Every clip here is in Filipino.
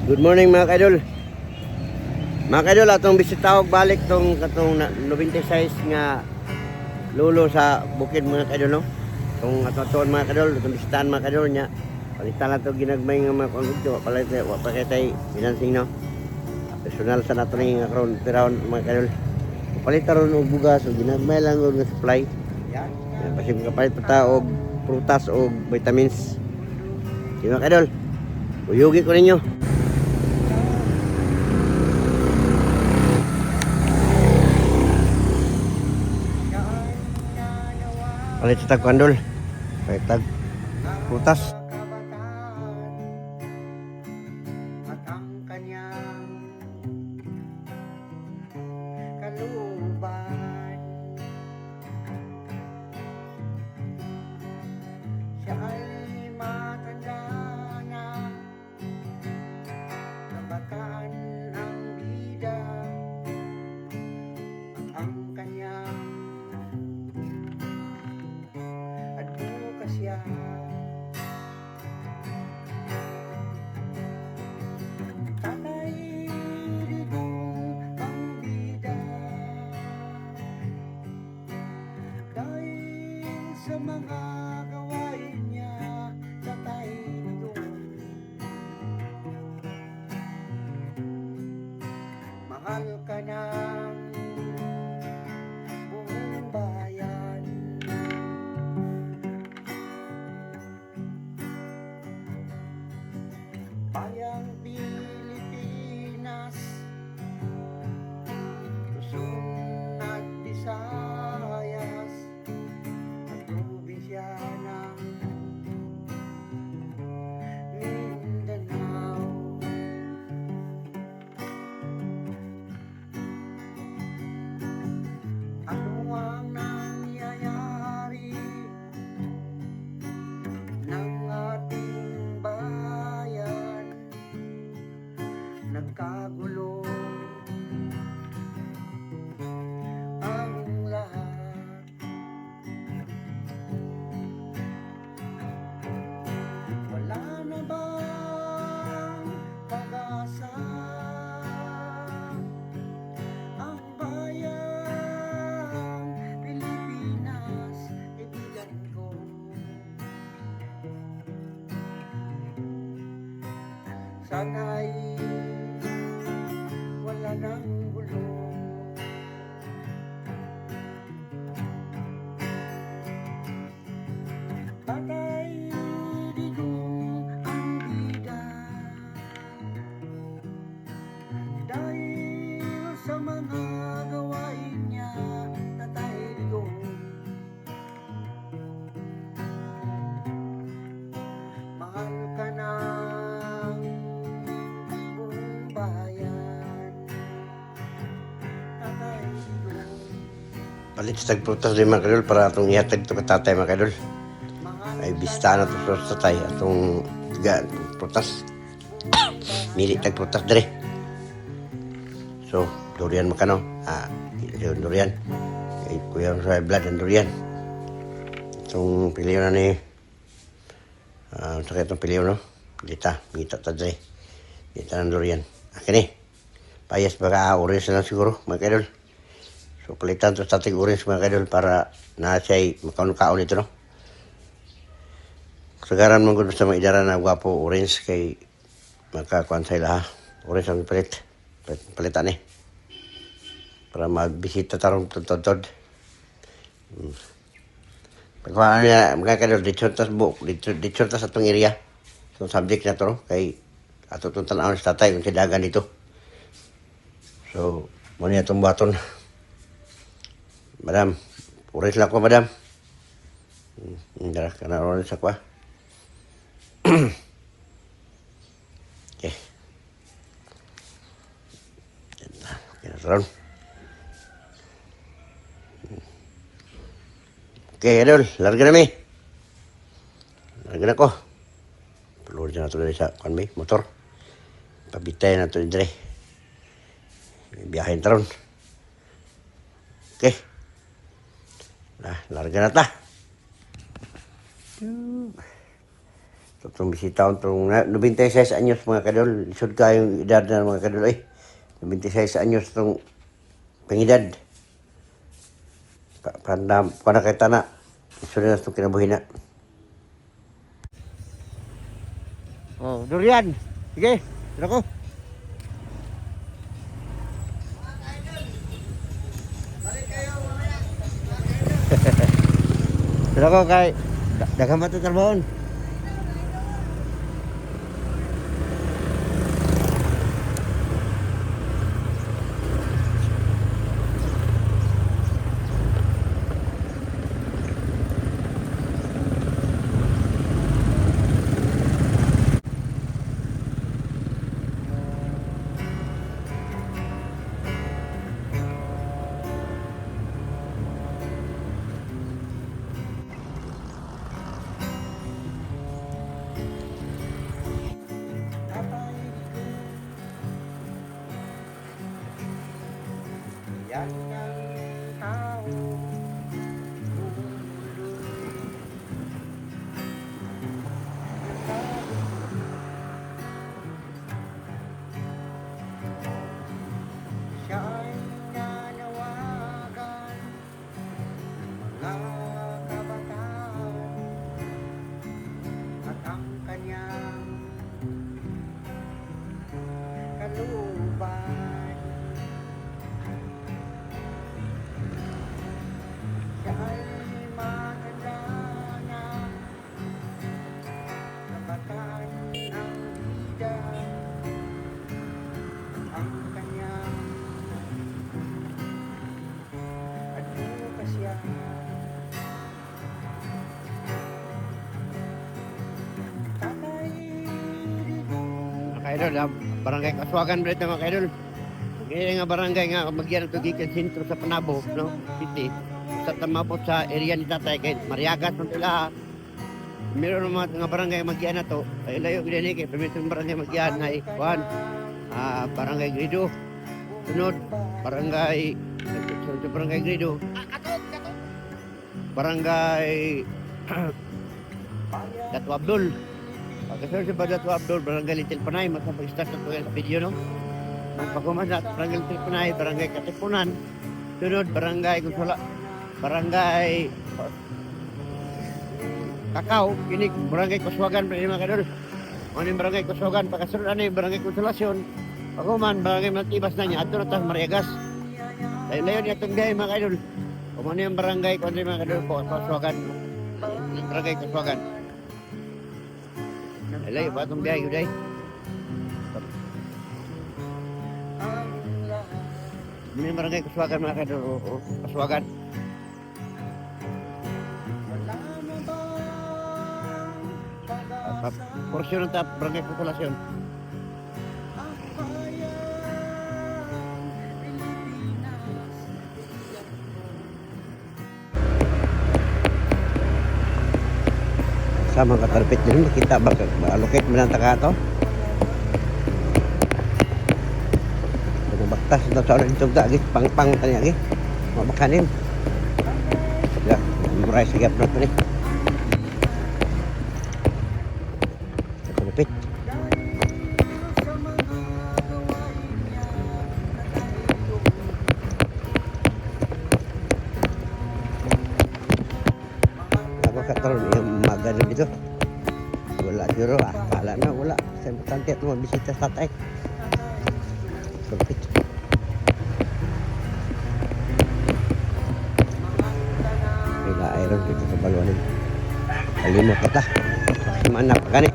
Good morning mga kaidol. Mga kaidol, atong bisitawag balik tong katong 96 nga lulo sa bukid mga kaidol, no? Kung atuon mga kaidol, atong bisitahan mga kaidol nya. Palitan lang to ginagmay nga mga kondukto, wa pa kay financing, no? Personal sa nato ni nga karon pirawon mga kaidol. Palitan ron og bugas o ginagmay lang og nga supply. Yan. Basi kapalit pa ta og prutas o vitamins. Di mga kaidol. Uyugi ko ninyo. Palit sa tagkandol. Palit tag prutas. At ang kanyang kaluban, siya ay matanda na, kabataan ang bida. At ang kanyang advokasya, Tatay Digong ang bida. Dahil sa mga gawain niya, Tatay Digong, mahal ka ng buong bayan. Bayang Pilipinas, Luzon at Visayas, at probinsya ng Mindanao. Ano ang nangyayari ng ating bayan? Nagkagulo ang lahat. Wala na bang pag-asa? Ang bayang Pilipinas, kaibigan ko. Sana'y wala nang gulo. Tatay Digong ang bida. Dahil sa mga gawain niya, Tatay Digong, mahal ka ng buong bayan. Tatay Digong, Palit sa tagprutas din mga kaidol para atong ihatag to katatay mga kaidol. mahal Ay bistaan na to sa tatay atong tiga prutas. Mili tagprutas dire. So, durian makano. Yun, durian. Kay kuya sa blood ang durian. Itong piliyo na ni sa itong piliyo, no? Dita, mita ta dire. Dita ng durian. Ni. Payas baka orange na lang siguro mga kaidol. So, palitan to sa ating orange mga kaidol para na siya'y makaon-kaon ito, no? Sagaran mong gusto sa mga idara na gwapo orange kay makakuan sa ila, ha? Orange ang palitan eh. Para mabisita tarong tutod. Pagkuhaan niya, mga kaidol, dito tas atong area. So, subject na to, no? Kay ato itong tanawin sa tatay kung sidagan dito. So, muna itong baton. Madam, orange lang ko, madam. Dara, kana orange ako, ha? Okay. Okay na taron. Okay, idol. Larga na mi. Larga na ko. Peluur na ito sa kanmi, motor. Pabitay na ito dire. Biyahin taron. Okay. Larga na ta. Itong bisita itong 96 anyos mga kadol. Lisod ka yung edad na mga kadol eh. 96 anyos itong pangedad. Pandam, kung nakita na. Lisod na itong kinabuhi na. Oh, durian. Sige, tira ko. Tira ko kay daghang ba ito trabahoon? Yan ang tao. Siya ay nanawagan mga kabataan at ang kanyang kalooban. Siya ay maganda na kabataan ng bida. Ang kanyang advokasya. Tatay Rigo. Mga kaidol, barangay Kaswagan ba ito mga kaidol? Kaya nga barangay nga magyan ito gikan sentro sa Panabo, no? City. Sa tamapot sa area ni Tatay kay Mariagas man sila. Meron mga nga barangay magyan na to. Ay layo gid ni kay permit ng barangay magyan na ikuan. Barangay Grido. Sunod barangay sa barangay Grido. Barangay Dato Abdul. Pagkasunod sa Dato Abdul, barangay Little Panay, masapag-start na ito yung video, no? Pagkumas na barangay Little Panay, barangay Katipunan. Sunod, barangay Gonsola, barangay Kakao, kinig, barangay Kaswagan, mga kadol. Ano yung barangay Kaswagan, pagkasunod ano yung barangay Konsolasyon, pagkuman, barangay Matibas na niya, ato na tayo Mariagas. Layo-layo niya itong biyahe, mga kadol. Kung ano yung barangay, kung ano yung mga kadol po, Kaswagan, barangay Kaswagan. Layo pa itong biyahe, yun ay. Ini barangay Kaswagan mga kadol, Kaswagan. Porsyon ng tap, barangay Konsolasyon. Sama katarpit din, kita ba-allocate mo ng taka ito? Baktas ito sa ulit itong gagit, pang-pang tanya lagi. Mabakanin. Ya, murai sigap na ito ni. Katarpit. Ako kataroon yung magano dito. Wala siguro Kala na wala. Sa importante ito mabisita sa tatay. Katarpit. Iron dito sa baluanin. Kalimot ka ta. Manap ka ni.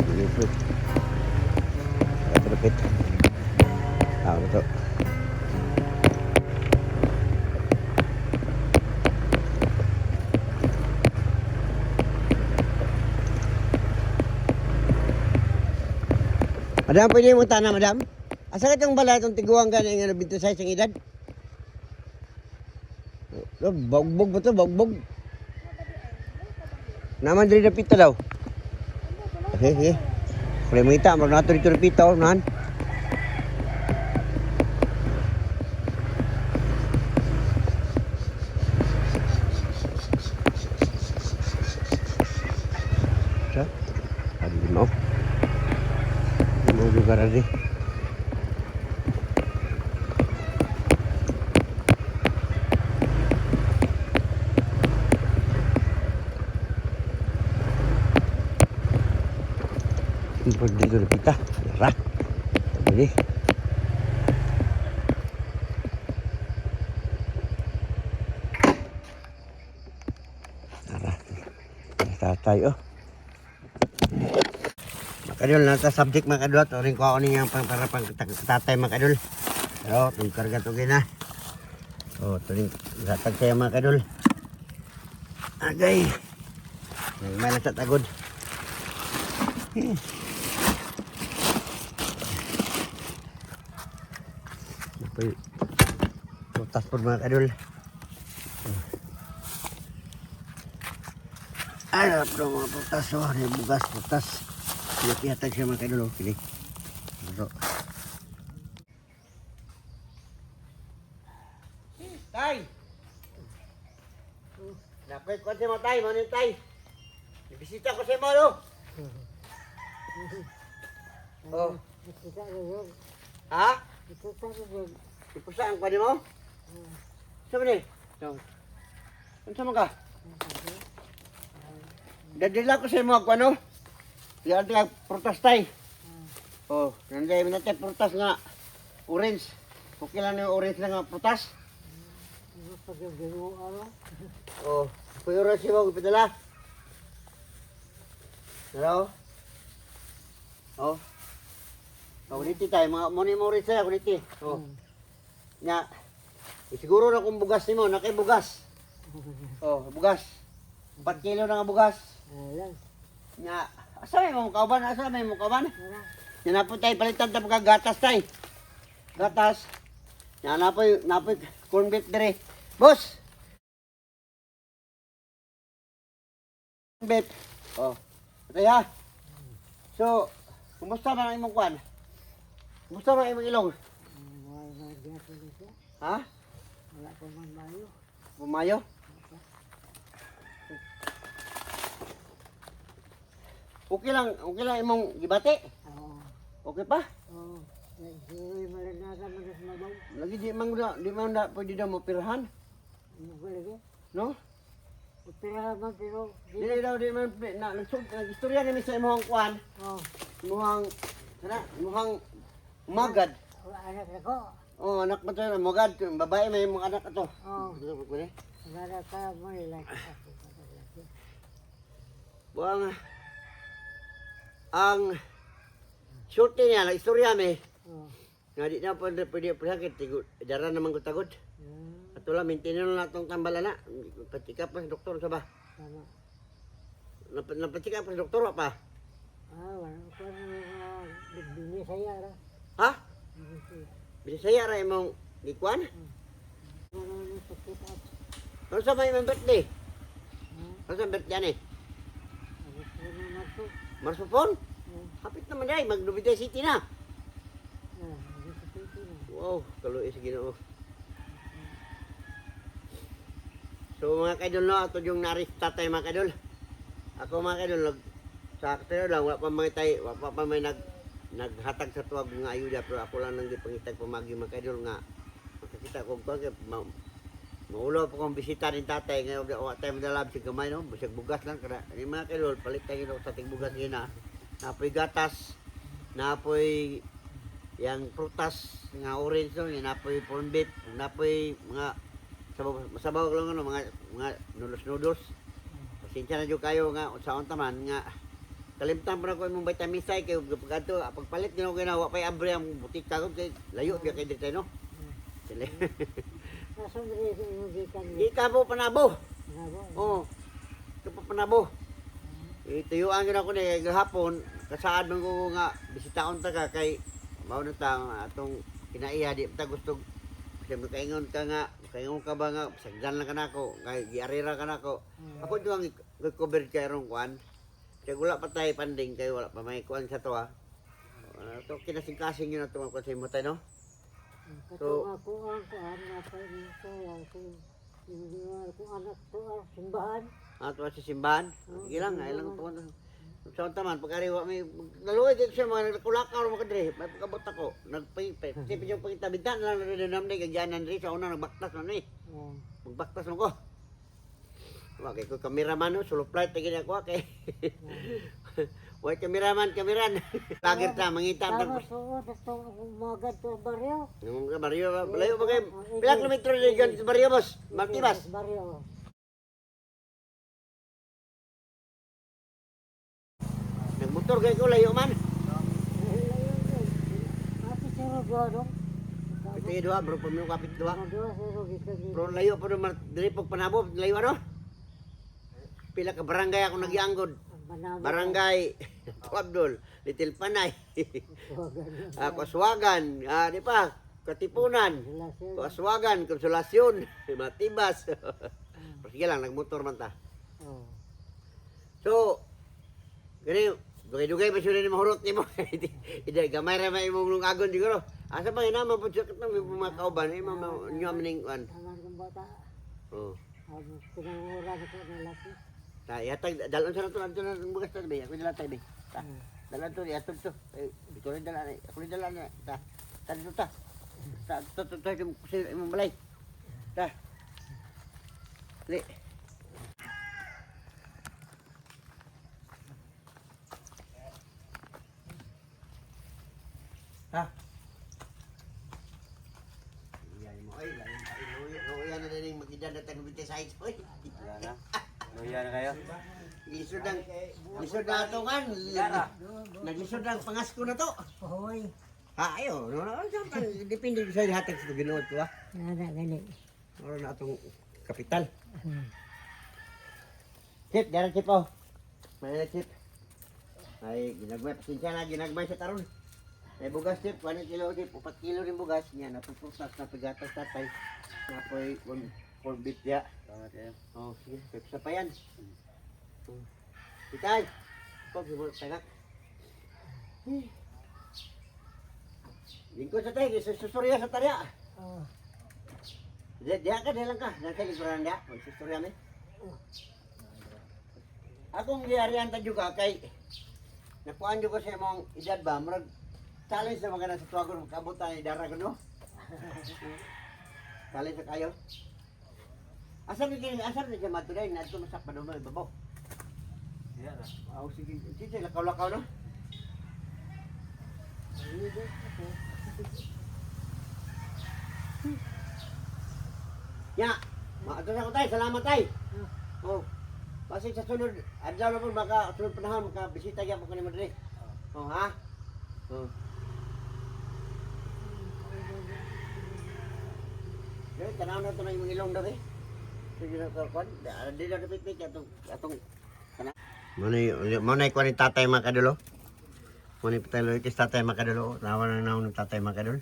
Kalimot. Katarpit. Ito. Madam, pwede mo tanah, madam? Asa ka itong bala itong tiguang ka na yung 26 ang edad? Bogbog ba ito? Bogbog? Naman dali na pita daw. Okay. Kaya mo ita, marunong nato dito na pita. Nahan. Siya? lugar tadi. Dito na kita. Tara. Ini. Tara. Tatay oh. Makadul nata subject makadul at oring ko ako niyang para pang tatay makadul. Pero itong karga to gina. Oh, tuling gatag tayo makadul. Agay. Nagmana sa tagod. Apoy putas po mga kadul. Ay, napro mga putas. Oh, bugas putas. Pihatag siya mga kadul. Pili. Bro. Tay! Dapat ko siya mo tay. Manin tay. Ibisita ko siya mo no. Oh. Ha? Ipusa ang pwede mo? Saan ba ni? Saan ka? Dadila ko sa mga ano? Yan ang prutas tay. Oh, nandiyan mo natin prutas nga orange. Okay lang yung orange lang nga prutas. Oh, kuya orange mo ipadala. Hello? Oh. Oh, kuniti tayo. Mga moni-mori sa'yo, kuniti. Oh. Nya. Siguro na kung bugas ni mo, bugas. Oh, bugas. 4 kilo na nga bugas. Nya. Asa may mo kauban? Asa may mo kauban? Nya napo tayo palitan tayo pagkagatas tayo. Gatas. Nya napoy corn beef dire. Boss! Corn beef. Oh. Ito ha. So, kumusta ba ang imong kwan? Kumusta ba ang imong ilong? Ha? Wala pa man mayo. Bumayo? Okay lang imong gibati? Oo. Okay pa? Oo. Siguro malanasa mo sa mabaw. Lagi di man na pwede daw mo pirhan, Ano ba lagi? no? Opera man pero Dili daw di man istorya ni sa imong kwan, oh, imong magad. wala anak ako. Oh, anak mo tayo, magad, babae may imong anak ato. Oh, Dito ko ni. wala ka mo nila. Buang ang shorty niya, na istorya mi. Oh. Nga di na pwede sakit, dara naman ko tagod. Ato lang, maintain na itong tambala na. Patika pa sa doktor sa ba? Tama. Napatika pa sa doktor pa? Wala ko na bini saya ra. Ha? Binisaya ra imong gikuan? Wala na sakit at. Ano sa may imong birthday? Ano sa birthday ni? Wala na to. Marsupon? Hapit naman day, mag-Nubida City na. Wow, kaluoy sa Ginoo. So mga kaidol no, ato yung naris tatay mga kaidol. Ako mga kaidol, sa kaidol lang, wala pa may naghatag sa tuwag nga ayuda, pero ako lang nang gipangitag pamagi mga kaidol nga. Makakita ko kung maulo po kong bisita din tatay, ngayon wala tayo madalab si gamay no, busag bugas lang. Kada, mga kaidol, palit tayo sa ting bugas yun na. Napoy gatas, napoy yang prutas nga orange no, napoy corn beef, napoy mga sabaw lang ano, mga noodles. Pasensya na jud kayo nga unsaon taman nga kalimtan pa na ko imong vitamin C kay pagkanto pagpalit ginawa ginawa pay abre ang butika ko kay layo biya kay dito no. Sila. Nasa diri sa imong gikan. Di ka po panabo. Nabo. Oo. Ito pa panabo. Ituyuan gyud ako ni gahapon kasaad man ko nga bisitaon ta ka kay mao na ta atong kinaiya di ta gusto kasi kaingon ka nga kaingon ka ba nga sagdan lang ka nako kay giarira ka nako ako duang cover kay rong kwan kay wala pa tay panding kay wala pa may kwan sa to ha to kinasing-kasing yun ato ko sa imo tay no. Kato ako ang kuan na pa nito ang ko anak to simbahan. Ato sa simbahan sige lang ay lang to Sa taman, pagkariwa may naluoy dito siya mga kulakaw na makadre. May pagkabot ako, nagpipit. Kasi yung pagkitabitan lang na rin kagyanan rin sa una nagbaktas na ni. Magbaktas mo ko. Wag ko kameraman no, solo flight tigil ako kay. Wag kameraman. Tagir ta mangita Tapos oo, gusto akong magad to baryo. Yung baryo, layo ba kay? Pila kilometro diyan sa baryo boss? Martibas. Baryo. Nagmotor kay ko layo man. Ate siro godong. Ito yung dua, bro, pamilyo kapit dua. Dua siro gikagi. Bro, layo pa naman, dili pag panabo, layo ano? Pila ka barangay ako nagyanggod. Barangay Abdul, Little Panay. Kaswagan, di pa, Katipunan. Kaswagan, Konsolasyon, Matibas. Sige lang, nagmotor man ta. So, gani, dugay-dugay pa siya rin mahurot ni mo. Hindi, gamay rin may imong agon siguro. Asa ba yun naman po siya katang mga kauban, ay mga nyo aminingkuan. Taman kong bata. Oo. Pinangura ko na laki. Yatag, dalon sa nato, nato na bukas to, bay. Ako nila tayo, bay. Dalan to, yatag to. Ito rin dalan, ako rin dalan na. Dito ta. Ito, kasi imong balay. Ta. Li. Ha? Iyan mo, ay, luyan na din yung mag-idan na tagbiti sa ito, ay. Luya na kayo? Lisod na ito kan. Naglisod ang pangasko na to. Hoy. Ha, ayo. Depende sa hatag sa ginood ko, ha. Nada gani. Oras na itong kapital. Chip, darang chip, oh. May chip. Ay, ginagmay. Pasensya na, ginagmay sa taron. May bugas chip, 1 kilo chip. 4 kilo rin bugas. Yan, napuputas na pagatas tatay. Napoy, 1 bit ya. Salamat kayo. Oh, sige, pepsa pa yan. Itay! Pag simul tagak. Lingkod sa tayo, susurya sa tarya. Oh. Diya ka, diya lang ka. Nasa lingkuran diya. Susurya mi. Akong giyarihan ta juga kay nakuhaan juga sa imong edad ba, murag challenge na mga nasa tuwagon, magkabutan ni Dara ko, no? Challenge na kayo. Asal ni siya matuloy, na ito masak pa doon, ibabaw. Iya na. Oh, sige, sige, lakaw-lakaw, no? Ya, maato sa ko tayo, salamat tayo. Oh, kasi sa sunod, adlaw na po, baka sunod panahon, makabisita yan po kanimo dali. Oh, ha? Oh. Dili, tanaw na ito na yung ilong daw, eh. Sige na kakon, di na napitpit atong kana. Manay ko ni tatay makadulo. Muni patalo itis tatay makadulo. Nawan na ng tatay makadul.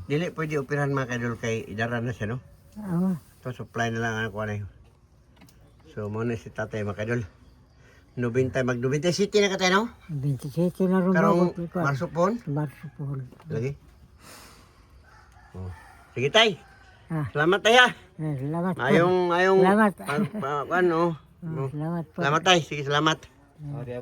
Dili pwede operahan makadul kay idara na siya no. Oo. To supply na lang ako na. So muna si tatay makadul. 90 mag 90 city na katay no. 27 na rin Karong ako. marsupon Marsupon. lagi. Oh. Sige tay. Ah. Salamat tay ha. Salamat po. Ayong Salamat. ano. Salamat po. Salamat tay. Sige salamat. Okay.